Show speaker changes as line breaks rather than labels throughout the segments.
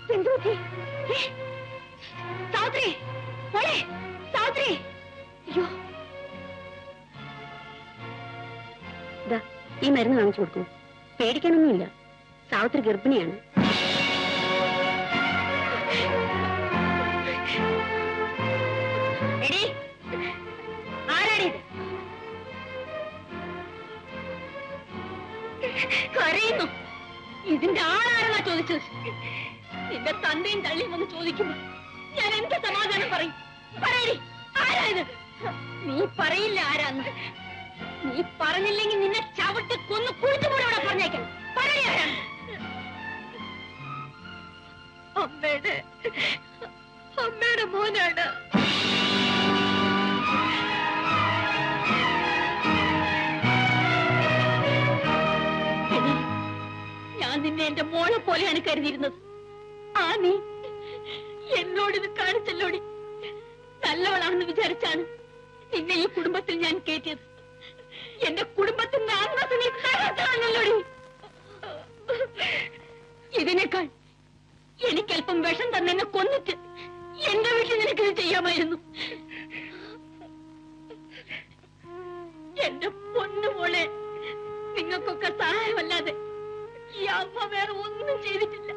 സിന്ധുജി സാവിത്രി മോളെ സാവിത്രി അയ്യോ ഈ മരുന്ന് വാങ്ങിച്ചു കൊടുക്കൂ പേടിക്കാനൊന്നുമില്ല സാവിത്രി ഗർഭിണിയാണ് എടി ആരാണിത് കരയുന്നു ഇതിന്റെ ആളാരെന്നാ ചോദിച്ചത് നിന്റെ തന്റെയും തള്ളിയും ഒന്ന് ചോദിക്കുമ്പോ ഞാൻ എന്ത് സമാധാനം പറയും പറയടി ആരായത് നീ പറയില്ല ആരാന്ന് നീ പറഞ്ഞില്ലെങ്കിൽ നിന്നെ ചവിട്ടി കൊന്ന് കുഴിച്ചുകൂടെ അവിടെ പറഞ്ഞേക്കാം പറയടി ആരാണ് അമ്മയുടെ മോനാണ് ഞാൻ നിന്നെ എന്റെ മോളെ പോലെയാണ് കരുതിയിരുന്നത് ആ നീ എന്നോടിത് കാണിച്ചല്ലോടി നല്ലവളാണെന്ന് വിചാരിച്ചാണ് നിന്നെ ഈ കുടുംബത്തിൽ ഞാൻ കയറ്റിയത് എന്റെ കുടുംബത്തിന്റെ ആത്മസനെ തകർത്താണല്ലോടി ഇതിനേക്കാൾ എനിക്കല്പം വിഷം തന്നെ കൊന്നിട്ട് എന്റെ വീട്ടിൽ നിനക്കിത് ചെയ്യാമായിരുന്നു എന്റെ പൊന്നുമോളെ നിങ്ങൾക്കൊക്കെ സഹായമല്ലാതെ ഈ അമ്മ വേറെ ഒന്നും ചെയ്തിട്ടില്ല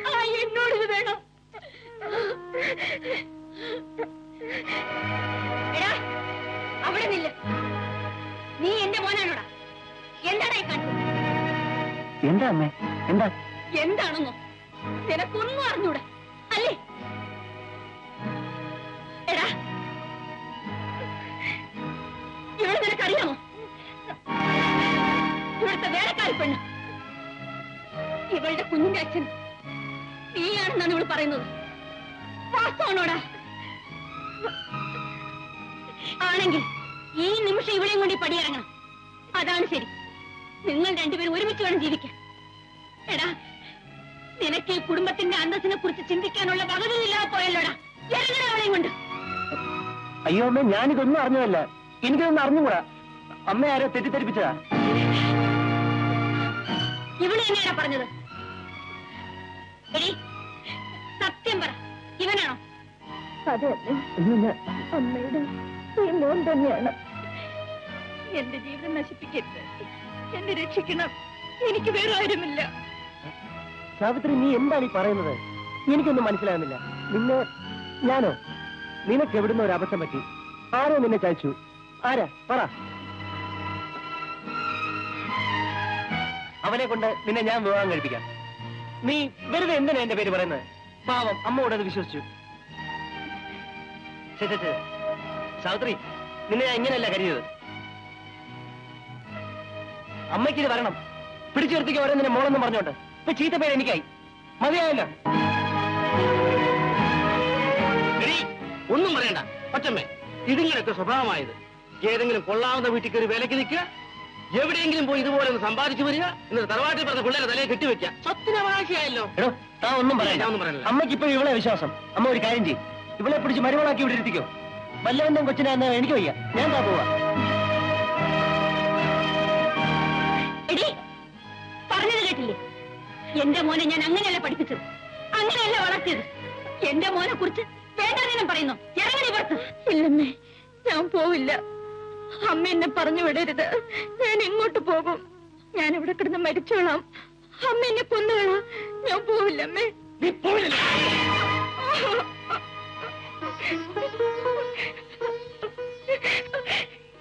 ആ എന്നോടിത് വേണം എടാ അവിടെ നില്ല നീ എന്റെ മോനാണോടാ എന്താടാ ഈ കാണിച്ചത്
എന്താ അമ്മേ എന്താ
എന്താണെന്നോ നിനക്കൊന്നും അറിഞ്ഞൂടാ അല്ലേ എടാ ഇവിടെ നിനക്കറിയാമോ ഇവിടുത്തെ വേലക്കാരി പെണ്ണ് ഇവളുടെ കുഞ്ഞിന്റെ അച്ഛൻ നീയാണെന്നാണ് ഇവള് പറയുന്നത് വാസ്തവനോടാ ആണെങ്കിൽ ഈ നിമിഷം ഇവിടെയും കൊണ്ട് പടിയിറങ്ങണം അതാണ് ശരി നിങ്ങൾ രണ്ടുപേരും ഒരുമിച്ച് വേണം ജീവിക്കാൻ എടാ നിനക്ക് ഈ കുടുംബത്തിന്റെ അന്തസ്സിനെ കുറിച്ച് ചിന്തിക്കാനുള്ള വകതിയില്ലാതെ പോയല്ലോടാ ഇറങ്ങണ അവളെയും കൊണ്ട്
അയ്യോ അമ്മ ഞാനിതൊന്നും അറിഞ്ഞതല്ല എനിക്കിതൊന്നും അറിഞ്ഞുകൂടാ അമ്മ ആരോ തെറ്റിദ്ധരിപ്പിച്ചതാ
ഇവിടെ എങ്ങനെയാ പറഞ്ഞത് എടി സത്യം പറ ഇവനാണോ
അതെ അമ്മയുടെ ഈ മോൻ തന്നെയാണ്
എന്റെ ജീവിതം നശിപ്പിക്കരുത് എന്നെ രക്ഷിക്കണം എനിക്ക് വേറെ ആരുമില്ല
സാവിത്രി നീ എന്താണ് ഈ പറയുന്നത് എനിക്കൊന്നും മനസ്സിലാകുന്നില്ല നിന്നെ ഞാനോ നിനക്ക് എവിടുന്ന ഒരു അബദ്ധം പറ്റി ആരോ നിന്നെ ചതിച്ചു ആരാ പറ അവനെ കൊണ്ട് നിന്നെ ഞാൻ വിവാഹം കഴിപ്പിക്കാം നീ വെറുതെ എന്തിനാ എന്റെ പേര് പറയുന്നത് പാവം അമ്മയോട് അത് വിശ്വസിച്ചു സാവിത്രി നിന്നെ ഞാൻ ഇങ്ങനെയല്ല കരുതിയത് അമ്മയ്ക്ക് ഇത് വരണം പിടിച്ചു നിർത്തിക്ക് വരെ നിന്നെ മോളെന്നും പറഞ്ഞോണ്ട് ഇപ്പൊ ചീത്ത പേര് എനിക്കായി മതിയായല്ലോ
ഒന്നും പറയണ്ട പച്ചമ്മേ ഇതിങ്ങനൊക്കെ സ്വഭാവമായത് ഏതെങ്കിലും കൊള്ളാവുന്ന വീട്ടിൽ കയറി വിലക്ക് നിൽക്കുക എവിടെയെങ്കിലും പോയി ഇതുപോലെ ഒന്ന് സമ്പാദിച്ചു വരിക എന്നിട്ട് തറവാട്ടിൽ പറഞ്ഞ പിള്ളേരെ തലയെ കെട്ടിവെക്കുക സത്യനവകാശിയായല്ലോ
എടോ താ ഒന്നും പറയണ്ട അമ്മയ്ക്ക് ഇപ്പൊ ഇവളെ വിശ്വാസം അമ്മ ഒരു കാര്യം ചെയ്യും ഇവളെ പിടിച്ച് മരുമളാക്കി ഇവിടെ ഇരുത്തിക്കോ വല്ലവന്റെ കൊച്ചിനെ എനിക്ക് വയ്യ ഞാൻ താ പോവാ
എടി പറഞ്ഞത് കേട്ടില്ലേ എന്റെ മോനെ ഞാൻ അങ്ങനെയല്ല പഠിപ്പിച്ചത് അങ്ങനെയല്ല വളർത്തിയത് എന്റെ മോനെ കുറിച്ച് വേണ്ടാതിനും പറയുന്നു ഇറങ്ങി പുറത്ത് ഇല്ലെന്നേ ഞാൻ പോവില്ല അമ്മ എന്നെ പറഞ്ഞു വിടരുത് ഞാൻ എങ്ങോട്ട് പോകും ഞാൻ ഇവിടെ കിടന്ന് മരിച്ചോളാം അമ്മ എന്നെ കൊന്നുകളാം ഞാൻ പോവില്ല അമ്മേ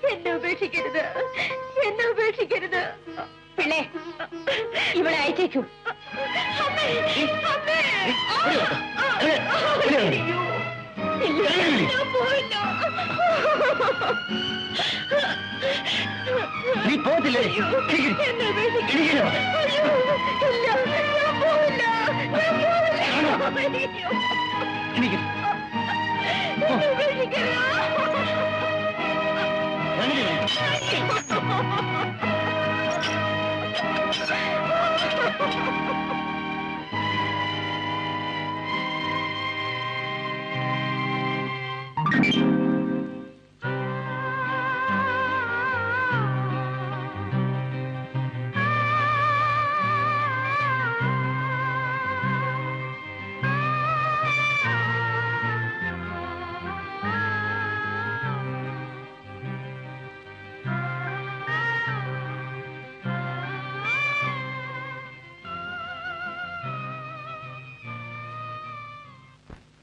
എന്നെ ഉപേക്ഷിക്കരുത് എന്നെ ഉപേക്ഷിക്കരുത് പിള്ളേ ഇവിടെ അയച്ചേക്കൂ
നീ പോകത്തില്ലേ എനിക്ക്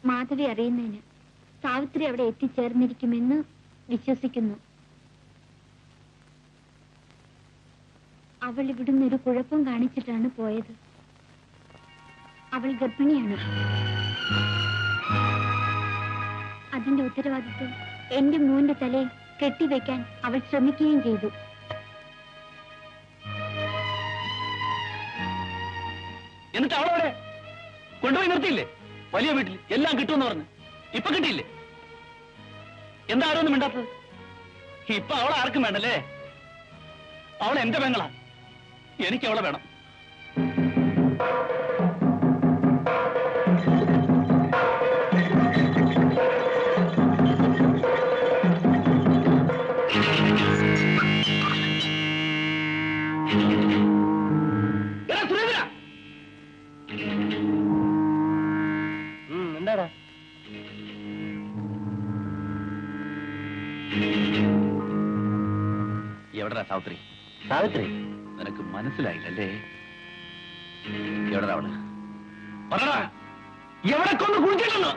മാധവി അറിയുന്നതിന് സാവിത്രി അവിടെ എത്തിച്ചേർന്നിരിക്കുമെന്ന് വിശ്വസിക്കുന്നു. അവൾ ഇവിടുന്ന് ഒരു കുഴപ്പം കാണിച്ചിട്ടാണ് പോയത്. അവൾ ഗർഭിണിയാണ്. അതിന്റെ ഉത്തരവാദിത്വം എന്റെ മോന്റെ തലയിൽ കെട്ടിവെക്കാൻ അവൾ ശ്രമിക്കുകയും ചെയ്തു.
എന്നിട്ട് അവളവിടെ കൊണ്ടുപോയി നിർത്തിയില്ലേ? വലിയ വീട്ടിൽ എല്ലാം കിട്ടുമെന്ന് പറഞ്ഞു. ഇപ്പൊ കിട്ടിയില്ലേ? എന്താ ആരൊന്നും മിണ്ടാത്തത്? ഇപ്പൊ അവളെ ആർക്കും വേണ്ടല്ലേ? അവളെ എന്റെ പെങ്ങളാ. എനിക്ക് അവളെ വേണം.
എന്താടാ?
എവിടെടാ സാവിത്രി?
സാവിത്രി
നിനക്ക് മനസ്സിലായില്ലല്ലേ? എവിടെടാ അവള്? പറടാ, എവിടെ കൊണ്ട് കുഴിച്ചിട്ടുണ്ടോ?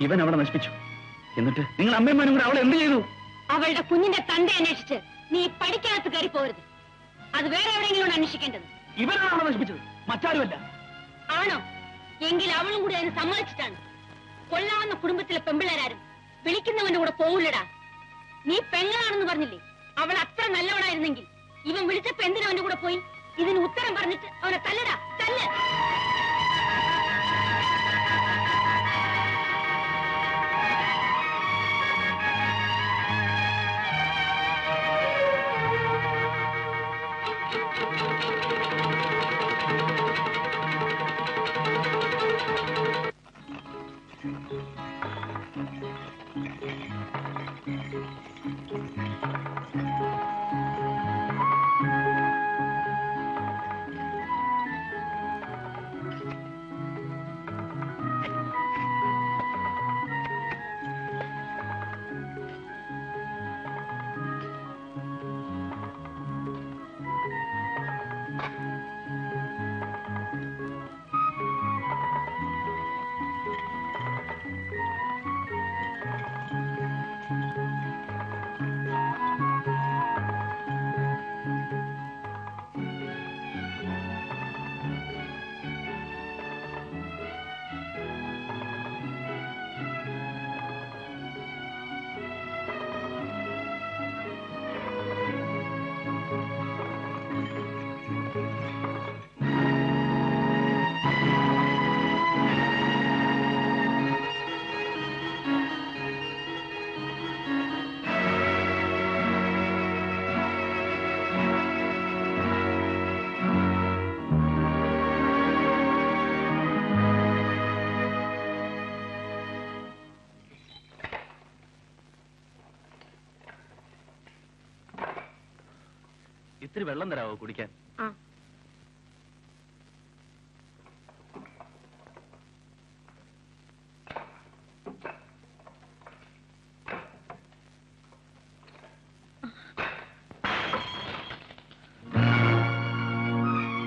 ഇവൻ അവളെ നശിപ്പിച്ചു. എന്നിട്ട് നിങ്ങൾ അമ്മയമ്മനും കൂടെ അവളെ എന്ത് ചെയ്തു?
അവളുടെ കുഞ്ഞിന്റെ തന്റെ അന്വേഷിച്ച് നീ പഠിക്കാത്ത കയറി പോരുത്. അത് വേറെ എവിടെയെങ്കിലും അന്വേഷിക്കേണ്ടത്.
ഇവനാണ് അവളെ നശിപ്പിച്ചത്, മറ്റാരുമല്ല.
ആണോ? എങ്കിൽ അവളും കൂടി അതിന് സമ്മതിച്ചിട്ടാണ്. കൊല്ലാവുന്ന കുടുംബത്തിലെ പെമ്പിള്ളേരാരും വിളിക്കുന്നവന്റെ കൂടെ പോവില്ലടാ. നീ പെങ്ങളാണെന്ന് പറഞ്ഞില്ലേ? അവൾ അത്ര നല്ലവളായിരുന്നെങ്കിൽ ഇവൻ വിളിച്ചപ്പോ എന്തിനാ അവന്റെ കൂടെ പോയി? ഇതിന് ഉത്തരം പറഞ്ഞിട്ട് അവനെ തല്ലടാ, തല്ല്.
ഇത്തിരി വെള്ളം തരാവോ കുടിക്കാൻ?
ആ.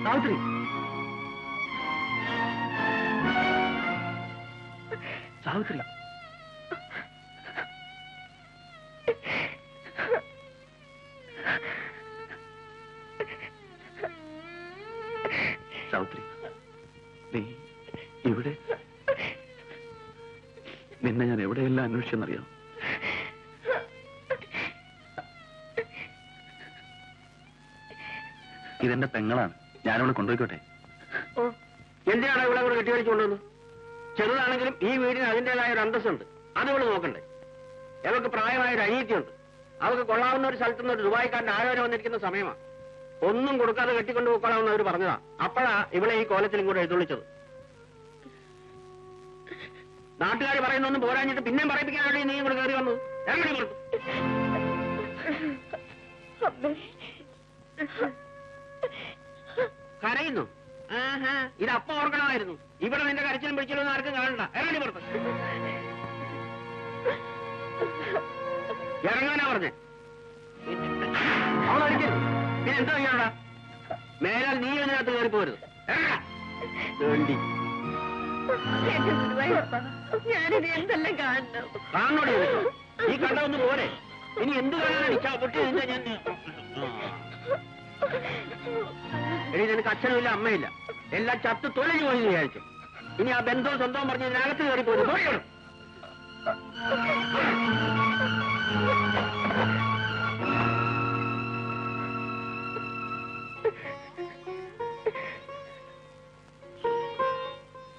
സാവിത്രി, സാവിത്രി,
സാവിത്രി, നീ ഇവിടെ? നിന്നെ ഞാൻ എവിടെയെല്ലാം അന്വേഷിച്ചെന്നറിയാം. ഇതെന്റെ പെങ്ങളാണ്, ഞാനവിടെ കൊണ്ടുപോയിക്കോട്ടെ?
എന്തിനാണ് ഇവിടെ കൂടെ കെട്ടിവലിച്ചുകൊണ്ടുവന്ന്? ചെറുതാണെങ്കിലും ഈ വീടിന് അതിന്റേതായ ഒരു അന്തസ്സുണ്ട്, അത് ഇവിടെ നോക്കണ്ടേ? അവർക്ക് പ്രായമായ ഒരു അനീതിയുണ്ട്. അവർക്ക് കൊള്ളാവുന്ന ഒരു സ്ഥലത്ത് നിന്ന് ഒരു ദുബായിക്കാരന്റെ ആലോചന വന്നിരിക്കുന്ന സമയമാണ്. ഒന്നും കൊടുക്കാതെ കെട്ടിക്കൊണ്ടു പോയിക്കോളാമെന്ന് അവർ പറഞ്ഞതാ. അപ്പോഴാ ഇവിടെ ഈ കോലത്തിൽ ഇങ്ങോട്ട് എഴുന്നള്ളിച്ചത്. നാട്ടുകാർ പറയുന്നൊന്നും പോരാഞ്ഞിട്ട് പിന്നെയും പറയിപ്പിക്കാൻ വേണ്ടി നീ ഇവിടെ കയറി വന്നു. എങ്ങനെ കൊടുത്തു? കരയുന്നു? ആഹാ, ഇത് അപ്പ ഓർക്കണമായിരുന്നു. ഇവിടെ നിന്റെ കരച്ചിലും പിടിച്ചിലൊന്നും ആർക്കും കാണണ്ട. ഇറങ്ങി പുറത്ത്. ഇറങ്ങാനാ പറഞ്ഞേ. അവളടിക്കരുത്. പിന്നെ എന്താ ചെയ്യാടാ? മേലാൽ നീ ഇതിനകത്ത് കയറി പോരുത്. വേണ്ടി
ഞാനിത് എന്തെല്ലാം കാണണം?
കാണോടെ ഈ കണ്ടൊന്നും പോരെ. ഇനി എന്ത് കാണാനാണ് പൊട്ടി ഞാൻ? ഇനി നിനക്ക് അച്ഛനുമില്ല അമ്മയില്ല, എല്ലാം ചത്ത് തൊലഞ്ഞു പോയി വിചാരിച്ചു. ഇനി ആ ബന്ധവും സ്വന്തവും പറഞ്ഞ് ഇതിനകത്ത് കയറി പോരും. പോയിക്കണം.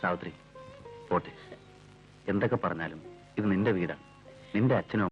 സാവിത്രി, പോട്ടെ. എന്തൊക്കെ പറഞ്ഞാലും ഇത് നിന്റെ വീടാണ്. നിന്റെ അച്ഛനും